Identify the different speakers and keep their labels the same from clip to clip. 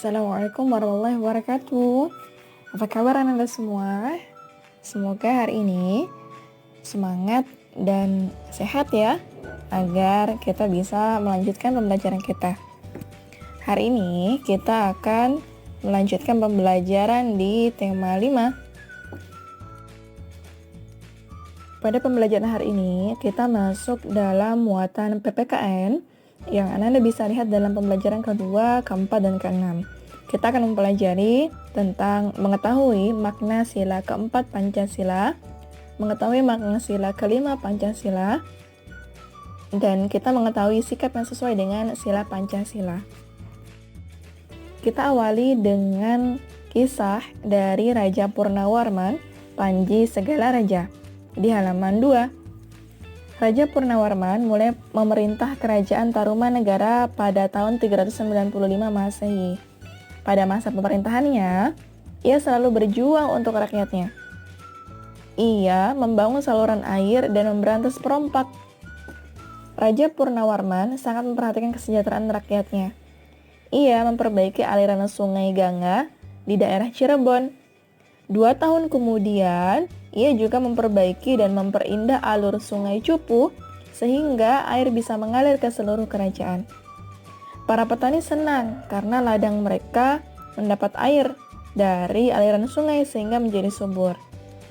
Speaker 1: Assalamualaikum warahmatullahi wabarakatuh. Apa kabar Anda semua? Semoga hari ini semangat dan sehat ya, agar kita bisa melanjutkan pembelajaran kita. Hari ini kita akan melanjutkan pembelajaran di tema 5. Pada pembelajaran hari ini, kita masuk dalam muatan PPKN yang Anda bisa lihat dalam pembelajaran kedua, keempat, dan keenam. Kita akan mempelajari tentang mengetahui makna sila keempat Pancasila, mengetahui makna sila kelima Pancasila, dan kita mengetahui sikap yang sesuai dengan sila Pancasila. Kita awali dengan kisah dari Raja Purnawarman, Panji Segala Raja, di halaman 2. Raja Purnawarman mulai memerintah kerajaan Tarumanegara pada tahun 395 Masehi. Pada masa pemerintahannya, ia selalu berjuang untuk rakyatnya. Ia membangun saluran air dan memberantas perompak. Raja Purnawarman sangat memperhatikan kesejahteraan rakyatnya. Ia memperbaiki aliran sungai Gangga di daerah Cirebon. 2 tahun kemudian, ia juga memperbaiki dan memperindah alur sungai Cupu sehingga air bisa mengalir ke seluruh kerajaan. Para petani senang karena ladang mereka mendapat air dari aliran sungai sehingga menjadi subur.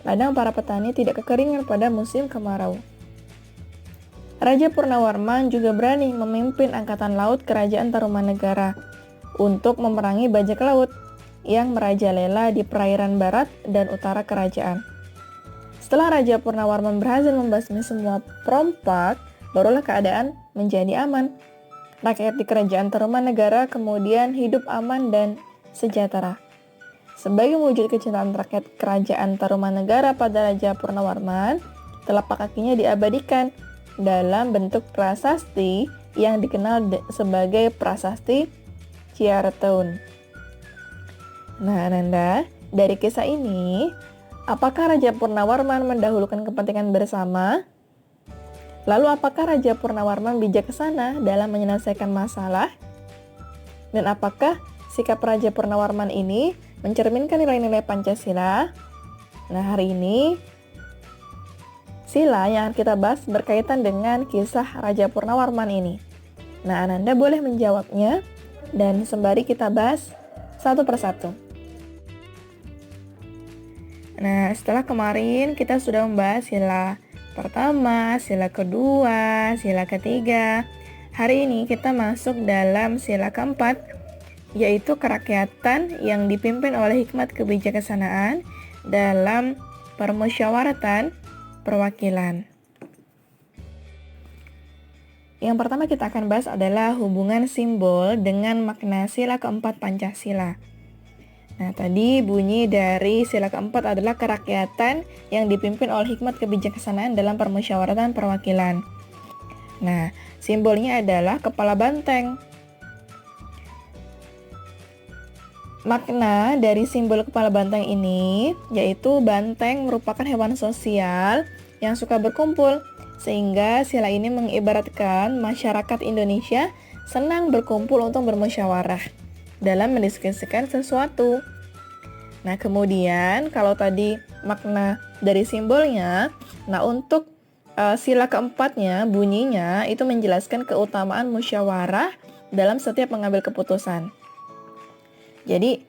Speaker 1: Ladang para petani tidak kekeringan pada musim kemarau. Raja Purnawarman juga berani memimpin angkatan laut kerajaan Tarumanegara untuk memerangi bajak laut yang merajalela di perairan barat dan utara kerajaan. Setelah Raja Purnawarman berhasil membasmi semua perompak, barulah keadaan menjadi aman. Rakyat di kerajaan Tarumanegara kemudian hidup aman dan sejahtera. Sebagai wujud kecintaan rakyat kerajaan Tarumanegara pada Raja Purnawarman, telapak kakinya diabadikan dalam bentuk prasasti yang dikenal sebagai Prasasti Ciareteun. Nah, Ananda, dari kisah ini, apakah Raja Purnawarman mendahulukan kepentingan bersama? Lalu apakah Raja Purnawarman bijaksana dalam menyelesaikan masalah? Dan apakah sikap Raja Purnawarman ini mencerminkan nilai-nilai Pancasila? Nah, hari ini sila yang kita bahas berkaitan dengan kisah Raja Purnawarman ini. Nah, Ananda boleh menjawabnya dan sembari kita bahas satu persatu. Nah, setelah kemarin kita sudah membahas sila pertama, sila kedua, sila ketiga. Hari ini kita masuk dalam sila keempat, yaitu kerakyatan yang dipimpin oleh hikmat kebijaksanaan dalam permusyawaratan perwakilan. Yang pertama kita akan bahas adalah hubungan simbol dengan makna sila keempat Pancasila. Nah, tadi bunyi dari sila keempat adalah kerakyatan yang dipimpin oleh hikmat kebijaksanaan dalam permusyawaratan perwakilan. Nah, simbolnya adalah kepala banteng. Makna dari simbol kepala banteng ini yaitu banteng merupakan hewan sosial yang suka berkumpul, sehingga sila ini mengibaratkan masyarakat Indonesia senang berkumpul untuk bermusyawarah dalam mendiskusikan sesuatu. Nah, kemudian kalau tadi makna dari simbolnya, nah untuk sila keempatnya bunyinya itu menjelaskan keutamaan musyawarah dalam setiap mengambil keputusan. Jadi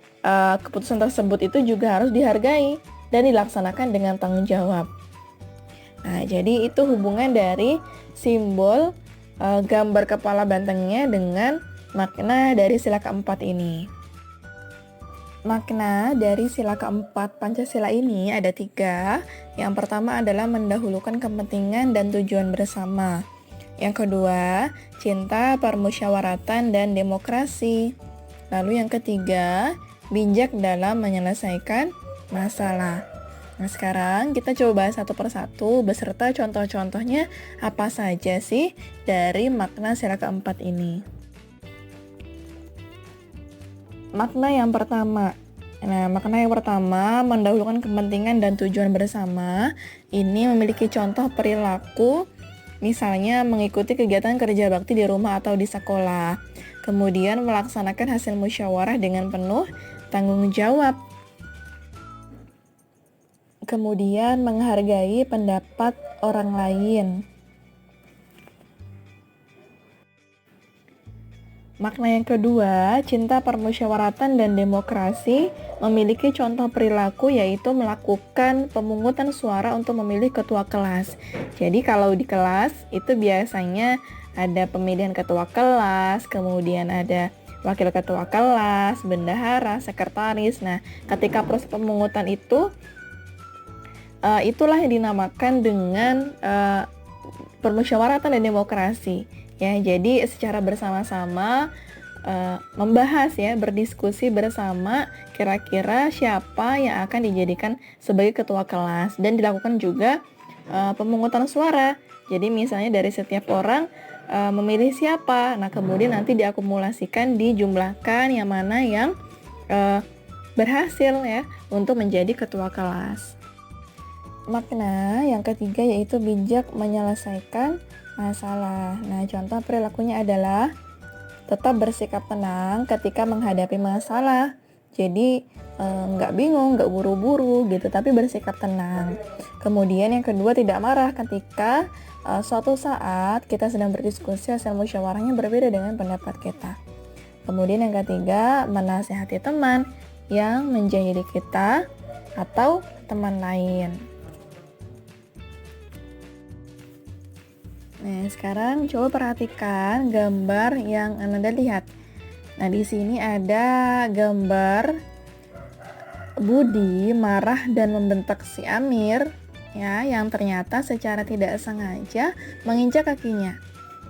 Speaker 1: keputusan tersebut itu juga harus dihargai dan dilaksanakan dengan tanggung jawab. Nah, jadi itu hubungan dari simbol gambar kepala bantengnya dengan makna dari sila keempat ini. Makna dari sila keempat Pancasila ini ada 3. Yang pertama adalah mendahulukan kepentingan dan tujuan bersama. Yang kedua, cinta, permusyawaratan, dan demokrasi. Lalu yang ketiga, bijak dalam menyelesaikan masalah. Nah, sekarang kita coba bahas satu persatu beserta contoh-contohnya apa saja sih dari makna sila keempat ini. Makna yang pertama. Nah, makna yang pertama mendahulukan kepentingan dan tujuan bersama. Ini memiliki contoh perilaku, misalnya mengikuti kegiatan kerja bakti di rumah atau di sekolah. Kemudian melaksanakan hasil musyawarah dengan penuh tanggung jawab. Kemudian menghargai pendapat orang lain. Makna yang kedua, cinta permusyawaratan dan demokrasi memiliki contoh perilaku yaitu melakukan pemungutan suara untuk memilih ketua kelas. Jadi kalau di kelas itu biasanya ada pemilihan ketua kelas, kemudian ada wakil ketua kelas, bendahara, sekretaris. Nah, ketika proses pemungutan itu, itulah yang dinamakan dengan permusyawaratan dan demokrasi. Ya, jadi secara bersama-sama membahas ya, berdiskusi bersama kira-kira siapa yang akan dijadikan sebagai ketua kelas, dan dilakukan juga pemungutan suara. Jadi misalnya dari setiap orang memilih siapa, nah kemudian nanti diakumulasikan, dijumlahkan yang mana yang berhasil ya untuk menjadi ketua kelas. Makna yang ketiga yaitu bijak menyelesaikan masalah. Nah, contoh perilakunya adalah tetap bersikap tenang ketika menghadapi masalah. Jadi nggak bingung, nggak buru-buru gitu, tapi bersikap tenang. Kemudian yang kedua, tidak marah ketika suatu saat kita sedang berdiskusi hasil musyawarahnya berbeda dengan pendapat kita. Kemudian yang ketiga, menasihati teman yang menjahili kita atau teman lain. Nah, sekarang coba perhatikan gambar yang Anda lihat. Nah, di sini ada gambar Budi marah dan membentak si Amir ya, yang ternyata secara tidak sengaja menginjak kakinya.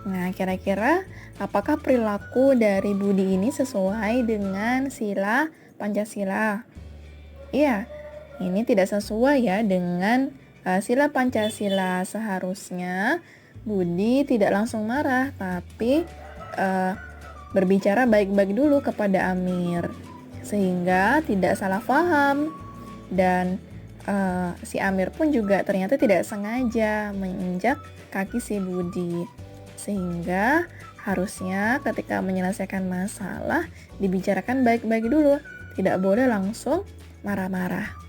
Speaker 1: Nah, kira-kira apakah perilaku dari Budi ini sesuai dengan sila Pancasila? Iya, ini tidak sesuai ya dengan sila Pancasila. Seharusnya Budi tidak langsung marah, tapi berbicara baik-baik dulu kepada Amir, sehingga tidak salah paham. Dan si Amir pun juga ternyata tidak sengaja menginjak kaki si Budi. Sehingga harusnya ketika menyelesaikan masalah dibicarakan baik-baik dulu, tidak boleh langsung marah-marah.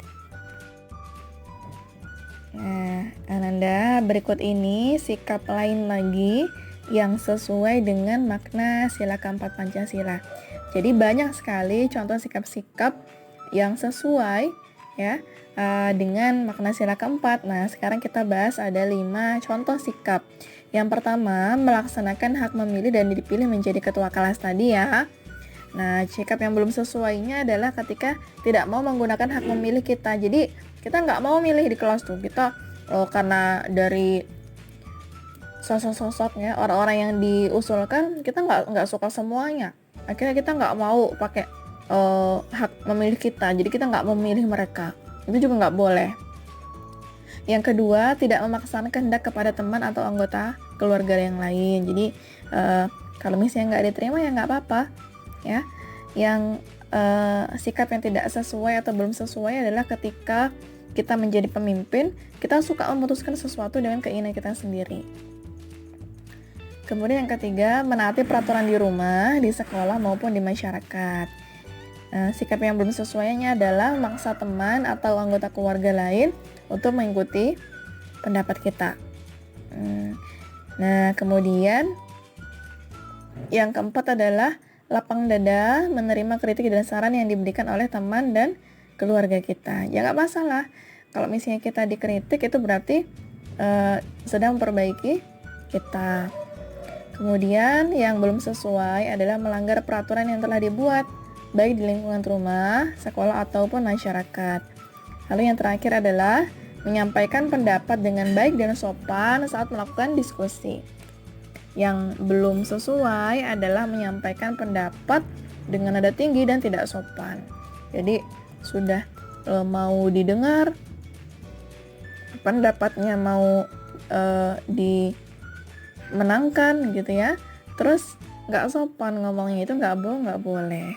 Speaker 1: Nah, Ananda, berikut ini sikap lain lagi yang sesuai dengan makna sila keempat Pancasila. Jadi banyak sekali contoh sikap-sikap yang sesuai ya dengan makna sila keempat. Nah, sekarang kita bahas ada 5 contoh sikap. Yang pertama, melaksanakan hak memilih dan dipilih menjadi ketua kelas tadi ya. Nah, sikap yang belum sesuainya adalah ketika tidak mau menggunakan hak memilih kita. Jadi kita nggak mau milih di kelas tuh, kita karena dari sosok-sosoknya orang-orang yang diusulkan kita nggak suka semuanya, akhirnya kita nggak mau pakai hak memilih kita, jadi kita nggak memilih mereka. Itu juga nggak boleh. Yang kedua, tidak memaksakan kehendak kepada teman atau anggota keluarga yang lain. Jadi kalau misalnya nggak diterima ya nggak apa-apa ya. Yang sikap yang tidak sesuai atau belum sesuai adalah ketika kita menjadi pemimpin, kita suka memutuskan sesuatu dengan keinginan kita sendiri. Kemudian yang ketiga, menaati peraturan di rumah, di sekolah maupun di masyarakat. Sikap yang belum sesuainya adalah memaksa teman atau anggota keluarga lain untuk mengikuti pendapat kita. Nah, kemudian yang keempat adalah lapang dada menerima kritik dan saran yang diberikan oleh teman dan keluarga kita. Ya nggak masalah. Kalau misalnya kita dikritik itu berarti sedang memperbaiki kita. Kemudian yang belum sesuai adalah melanggar peraturan yang telah dibuat, baik di lingkungan rumah, sekolah ataupun masyarakat. Lalu yang terakhir adalah menyampaikan pendapat dengan baik dan sopan saat melakukan diskusi. Yang belum sesuai adalah menyampaikan pendapat dengan nada tinggi dan tidak sopan. Jadi sudah mau didengar, pendapatnya mau dimenangkan gitu ya, terus nggak sopan ngomongnya, itu nggak boleh.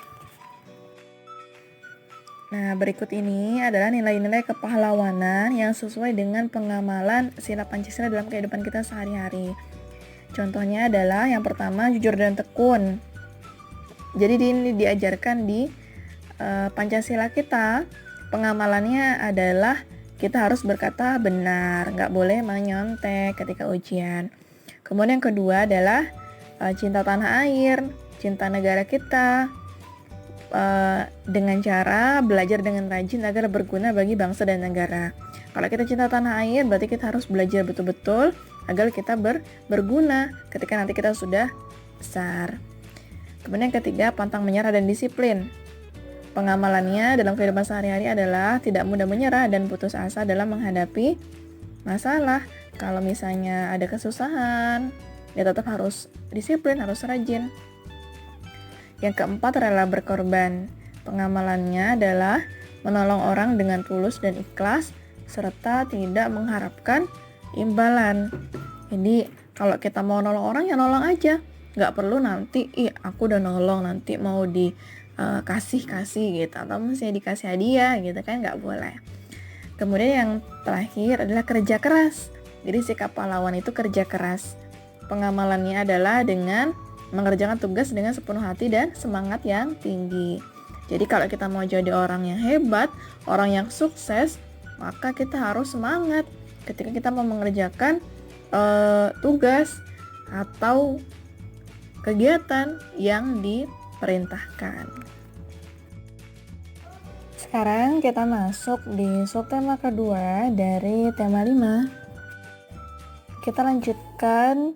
Speaker 1: Nah, berikut ini adalah nilai-nilai kepahlawanan yang sesuai dengan pengamalan sila Pancasila dalam kehidupan kita sehari-hari. Contohnya adalah yang pertama, jujur dan tekun. Jadi ini diajarkan di Pancasila kita. Pengamalannya adalah kita harus berkata benar, nggak boleh menyontek ketika ujian. Kemudian yang kedua adalah cinta tanah air, cinta negara kita, dengan cara belajar dengan rajin agar berguna bagi bangsa dan negara. Kalau kita cinta tanah air, berarti kita harus belajar betul-betul agar kita berguna ketika nanti kita sudah besar. Kemudian yang ketiga, pantang menyerah dan disiplin. Pengamalannya dalam kehidupan sehari-hari adalah tidak mudah menyerah dan putus asa dalam menghadapi masalah. Kalau misalnya ada kesusahan, ya tetap harus disiplin, harus rajin. Yang keempat, rela berkorban. Pengamalannya adalah menolong orang dengan tulus dan ikhlas, serta tidak mengharapkan imbalan. Jadi kalau kita mau nolong orang, ya nolong aja. Nggak perlu nanti, aku udah nolong, nanti mau dikasih gitu, atau misalnya dikasih hadiah gitu kan, nggak boleh. Kemudian yang terakhir adalah kerja keras. Jadi sikap pahlawan itu kerja keras. Pengamalannya adalah dengan mengerjakan tugas dengan sepenuh hati dan semangat yang tinggi. Jadi kalau kita mau jadi orang yang hebat, orang yang sukses, maka kita harus semangat ketika kita mau mengerjakan tugas atau kegiatan yang diperintahkan. Sekarang kita masuk di subtema kedua dari tema 5. Kita lanjutkan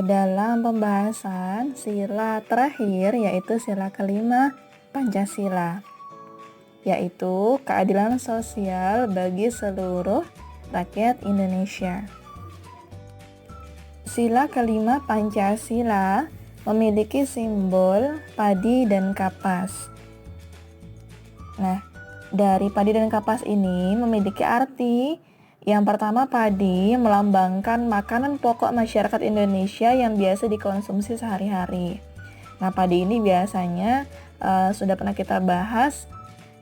Speaker 1: dalam pembahasan sila terakhir, yaitu sila kelima Pancasila, yaitu keadilan sosial bagi seluruh rakyat Indonesia. Sila kelima Pancasila memiliki simbol padi dan kapas. Nah, dari padi dan kapas ini memiliki arti. Yang pertama, padi melambangkan makanan pokok masyarakat Indonesia yang biasa dikonsumsi sehari-hari. Nah, padi ini biasanya sudah pernah kita bahas,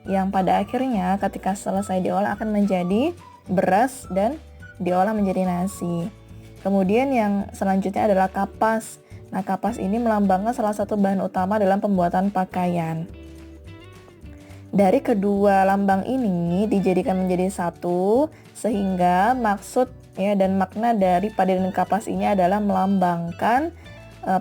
Speaker 1: yang pada akhirnya ketika selesai diolah akan menjadi beras dan diolah menjadi nasi. Kemudian yang selanjutnya adalah kapas. Nah, kapas ini melambangkan salah satu bahan utama dalam pembuatan pakaian. Dari kedua lambang ini dijadikan menjadi satu, sehingga maksud dan makna dari padi dan kapas ini adalah melambangkan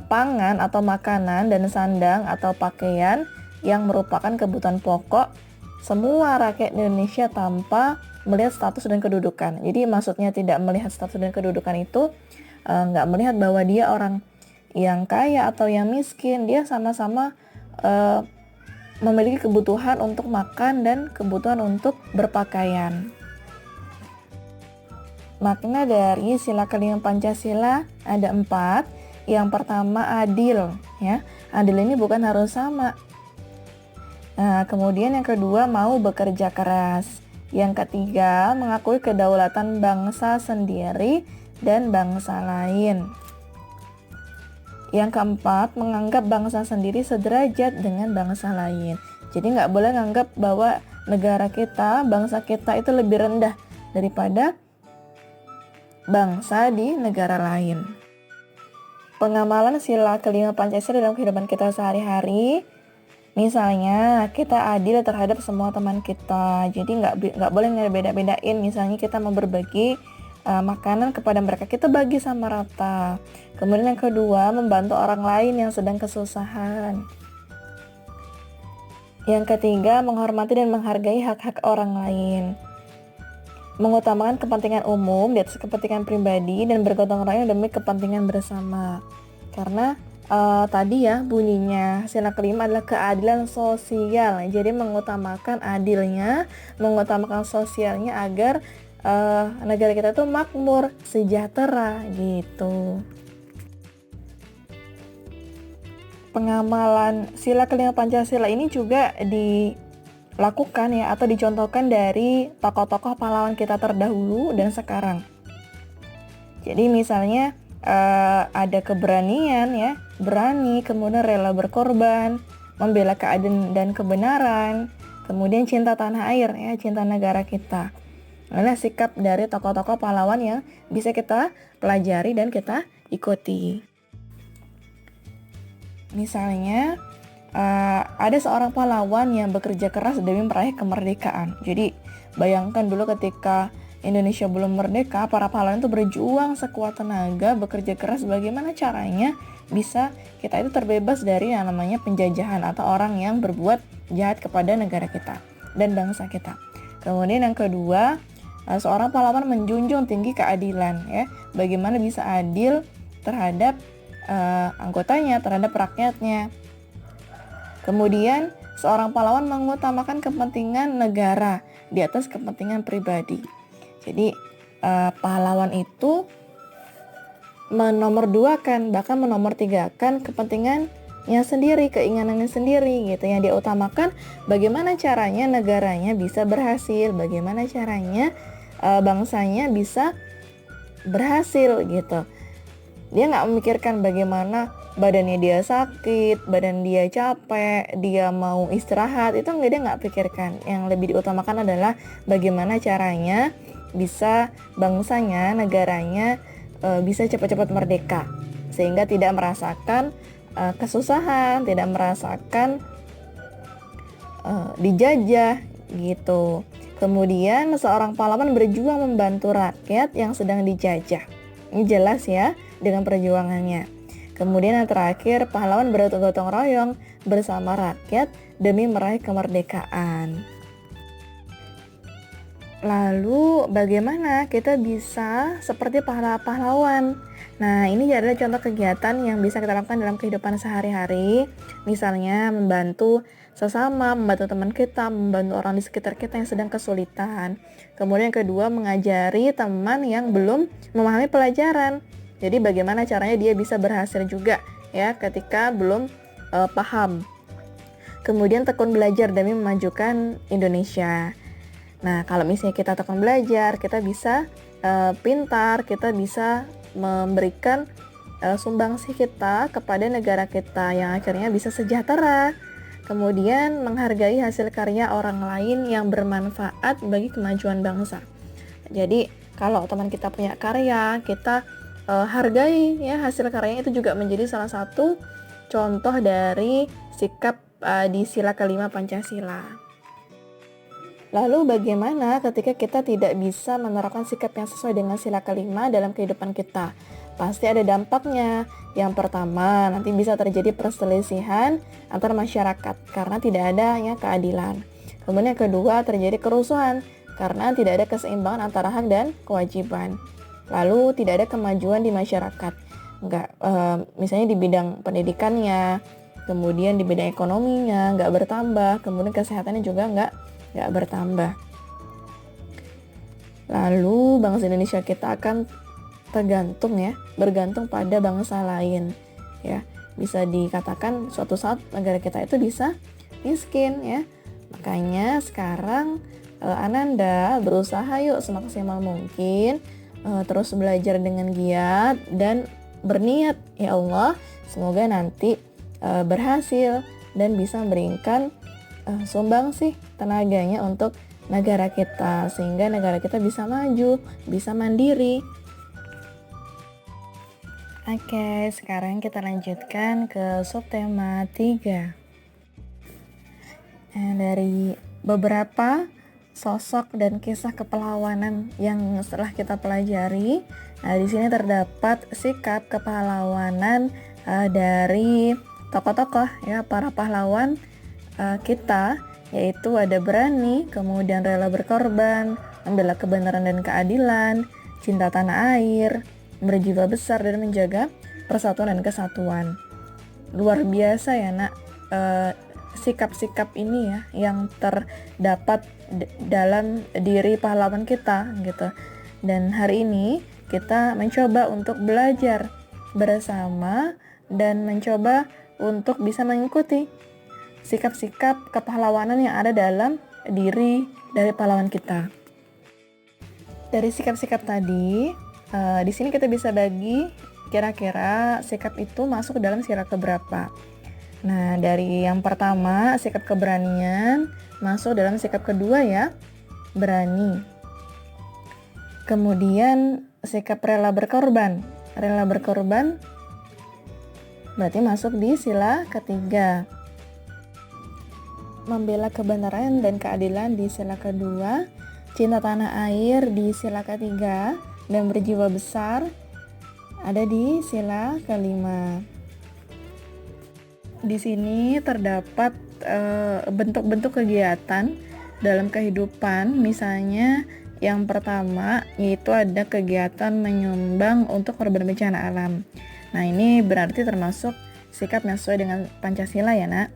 Speaker 1: pangan atau makanan dan sandang atau pakaian yang merupakan kebutuhan pokok semua rakyat Indonesia tanpa melihat status dan kedudukan. Jadi maksudnya tidak melihat status dan kedudukan itu nggak melihat bahwa dia orang yang kaya atau yang miskin, dia sama-sama memiliki kebutuhan untuk makan dan kebutuhan untuk berpakaian. Makna dari sila kelima Pancasila ada 4. Yang pertama, adil. Adil ini bukan harus sama. Nah, kemudian yang kedua, mau bekerja keras. Yang ketiga, mengakui kedaulatan bangsa sendiri dan bangsa lain. Yang keempat, menganggap bangsa sendiri sederajat dengan bangsa lain. Jadi nggak boleh menganggap bahwa negara kita, bangsa kita itu lebih rendah daripada bangsa di negara lain. Pengamalan sila kelima Pancasila dalam kehidupan kita sehari-hari. Misalnya kita adil terhadap semua teman kita, jadi nggak boleh beda-bedain. Misalnya kita mau berbagi makanan kepada mereka, kita bagi sama rata. Kemudian yang kedua, membantu orang lain yang sedang kesusahan. Yang ketiga, menghormati dan menghargai hak-hak orang lain. Mengutamakan kepentingan umum di atas kepentingan pribadi dan bergotong royong demi kepentingan bersama. Karena tadi bunyinya sila kelima adalah keadilan sosial. Jadi mengutamakan adilnya, mengutamakan sosialnya agar negara kita tuh makmur, sejahtera gitu. Pengamalan sila kelima Pancasila ini juga dilakukan atau dicontohkan dari tokoh-tokoh pahlawan kita terdahulu dan sekarang. Jadi misalnya ada keberanian berani, kemudian rela berkorban, membela keadilan dan kebenaran, kemudian cinta tanah air cinta negara kita. Inilah sikap dari tokoh-tokoh pahlawan yang bisa kita pelajari dan kita ikuti. Misalnya ada seorang pahlawan yang bekerja keras demi meraih kemerdekaan. Jadi bayangkan dulu ketika Indonesia belum merdeka, para pahlawan itu berjuang sekuat tenaga, bekerja keras bagaimana caranya bisa kita itu terbebas dari yang namanya penjajahan atau orang yang berbuat jahat kepada negara kita dan bangsa kita. Kemudian yang kedua, seorang pahlawan menjunjung tinggi keadilan, ya. Bagaimana bisa adil terhadap anggotanya, terhadap rakyatnya. Kemudian seorang pahlawan mengutamakan kepentingan negara di atas kepentingan pribadi. Jadi pahlawan itu menomorduakan, bahkan menomortigakan kepentingannya sendiri, keinginannya sendiri gitu. Yang dia utamakan bagaimana caranya negaranya bisa berhasil, bagaimana caranya bangsanya bisa berhasil gitu. Dia nggak memikirkan bagaimana badannya dia sakit, badan dia capek, dia mau istirahat, itu dia nggak pikirkan. Yang lebih diutamakan adalah bagaimana caranya bisa bangsanya, negaranya bisa cepat-cepat merdeka, sehingga tidak merasakan kesusahan, tidak merasakan dijajah gitu. Kemudian seorang pahlawan berjuang membantu rakyat yang sedang dijajah. Ini jelas ya dengan perjuangannya. Kemudian yang terakhir, pahlawan bergotong royong bersama rakyat demi meraih kemerdekaan. Lalu bagaimana kita bisa seperti pahlawan? Nah, ini adalah contoh kegiatan yang bisa kita lakukan dalam kehidupan sehari-hari. Misalnya membantu sesama, membantu teman kita, membantu orang di sekitar kita yang sedang kesulitan. Kemudian yang kedua, mengajari teman yang belum memahami pelajaran. Jadi bagaimana caranya dia bisa berhasil juga ya ketika belum paham. Kemudian tekun belajar demi memajukan Indonesia. Nah, kalau misalnya kita tekun belajar, kita bisa pintar, kita bisa memberikan sumbangsih kita kepada negara kita yang akhirnya bisa sejahtera. Kemudian menghargai hasil karya orang lain yang bermanfaat bagi kemajuan bangsa. Jadi kalau teman kita punya karya, kita hargai ya hasil karyanya, itu juga menjadi salah satu contoh dari sikap di sila kelima Pancasila. Lalu bagaimana ketika kita tidak bisa menerapkan sikap yang sesuai dengan sila kelima dalam kehidupan kita? Pasti ada dampaknya. Yang pertama, nanti bisa terjadi perselisihan antar masyarakat karena tidak adanya keadilan. Kemudian yang kedua, terjadi kerusuhan karena tidak ada keseimbangan antara hak dan kewajiban. Lalu tidak ada kemajuan di masyarakat. Misalnya di bidang pendidikannya, kemudian di bidang ekonominya nggak bertambah, kemudian kesehatannya juga nggak bertambah. Lalu bangsa Indonesia kita akan bergantung pada bangsa lain ya. Bisa dikatakan suatu saat negara kita itu bisa miskin ya. Makanya sekarang Ananda berusaha yuk semaksimal mungkin terus belajar dengan giat dan berniat, ya Allah semoga nanti berhasil dan bisa memberikan sumbangsih tenaganya untuk negara kita, sehingga negara kita bisa maju, bisa mandiri. Oke, sekarang kita lanjutkan ke subtema 3. Dari beberapa sosok dan kisah kepahlawanan yang setelah kita pelajari, di sini terdapat sikap kepahlawanan dari tokoh-tokoh ya, para pahlawan kita, yaitu ada berani, kemudian rela berkorban, membela kebenaran dan keadilan, cinta tanah air, berjiwa besar dan menjaga persatuan dan kesatuan. Luar biasa ya nak, sikap-sikap ini ya yang terdapat dalam diri pahlawan kita gitu. Dan hari ini kita mencoba untuk belajar bersama dan mencoba untuk bisa mengikuti sikap-sikap kepahlawanan yang ada dalam diri dari pahlawan kita. Dari sikap-sikap tadi, di sini kita bisa bagi kira-kira sikap itu masuk dalam sila keberapa. Nah, dari yang pertama, sikap keberanian masuk dalam sikap kedua ya, berani. Kemudian sikap rela berkorban. Rela berkorban berarti masuk di sila ketiga. membela kebenaran dan keadilan di sila kedua, cinta tanah air di sila ketiga, dan berjiwa besar ada di sila kelima. Di sini terdapat bentuk-bentuk kegiatan dalam kehidupan, misalnya yang pertama yaitu ada kegiatan menyumbang untuk korban bencana alam. Nah, ini berarti termasuk sikap yang sesuai dengan Pancasila ya, Nak.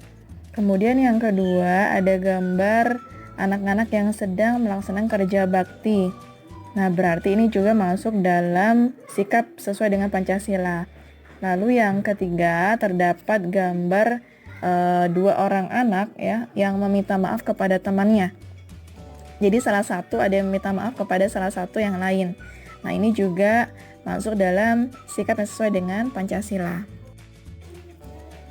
Speaker 1: Kemudian yang kedua ada gambar anak-anak yang sedang melaksanakan kerja bakti. Nah, berarti ini juga masuk dalam sikap sesuai dengan Pancasila. Lalu yang ketiga terdapat gambar dua orang anak ya yang meminta maaf kepada temannya. Jadi salah satu ada yang meminta maaf kepada salah satu yang lain. Nah, ini juga masuk dalam sikap yang sesuai dengan Pancasila.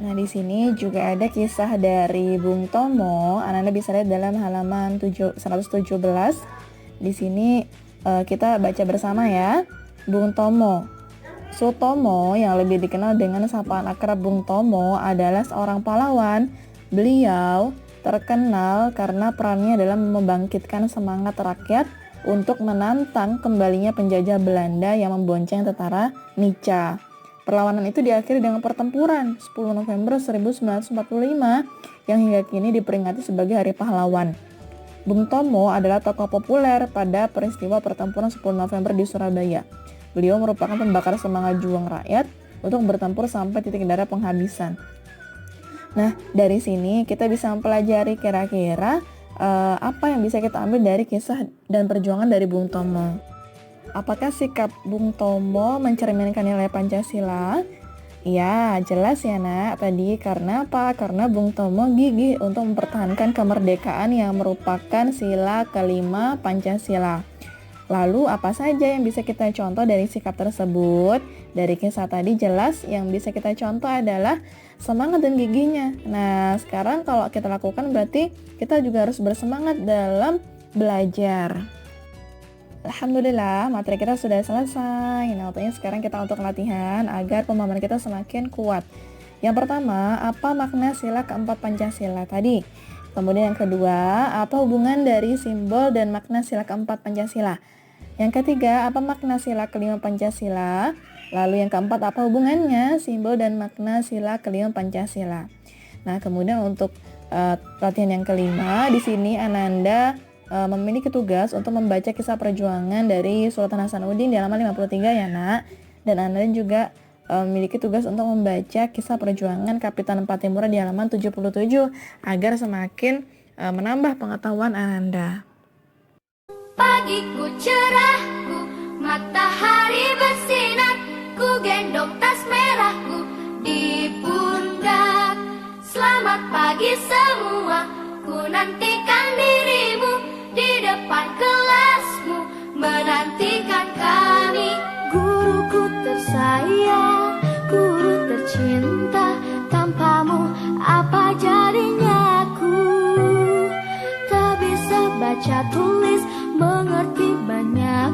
Speaker 1: Nah, di sini juga ada kisah dari Bung Tomo. Anda bisa lihat dalam halaman 117. Di sini kita baca bersama ya. Bung Tomo. Sutomo yang lebih dikenal dengan sapaan akrab Bung Tomo adalah seorang pahlawan. Beliau terkenal karena perannya dalam membangkitkan semangat rakyat untuk menantang kembalinya penjajah Belanda yang membonceng tentara Nica. Perlawanan itu diakhiri dengan pertempuran 10 November 1945 yang hingga kini diperingati sebagai Hari Pahlawan. Bung Tomo adalah tokoh populer pada peristiwa pertempuran 10 November di Surabaya. Beliau merupakan pembakar semangat juang rakyat untuk bertempur sampai titik darah penghabisan. Nah, dari sini kita bisa mempelajari kira-kira apa yang bisa kita ambil dari kisah dan perjuangan dari Bung Tomo. Apakah sikap Bung Tomo mencerminkan nilai Pancasila? Ya, jelas ya, Nak. Tadi karena apa? Karena Bung Tomo gigih untuk mempertahankan kemerdekaan yang merupakan sila kelima Pancasila. Lalu apa saja yang bisa kita contoh dari sikap tersebut? Dari kisah tadi jelas yang bisa kita contoh adalah semangat dan gigihnya. Nah, sekarang kalau kita lakukan berarti kita juga harus bersemangat dalam belajar. Alhamdulillah, materi kita sudah selesai. Nah, waktunya sekarang kita untuk latihan agar pemahaman kita semakin kuat. Yang pertama, apa makna sila keempat Pancasila tadi? Kemudian yang kedua, apa hubungan dari simbol dan makna sila keempat Pancasila? Yang ketiga, apa makna sila kelima Pancasila? Lalu yang keempat, apa hubungannya simbol dan makna sila kelima Pancasila? Nah, kemudian untuk latihan yang kelima, di sini Ananda memiliki tugas untuk membaca kisah perjuangan dari Sultan Hasanuddin di halaman 53 ya, Nak. Dan Ananda juga memiliki tugas untuk membaca kisah perjuangan Kapitan Patimura di halaman 77 agar semakin menambah pengetahuan Ananda.
Speaker 2: Pagiku cerahku, matahari bersinar, ku gendong tas merahku di pundak. Selamat pagi semua, ku nantikan dirimu di depan kelasmu, menantikan kami. Guruku tersayang, guru tercinta, tanpamu apa jadinya aku? Tak bisa baca tulis, mengerti banyak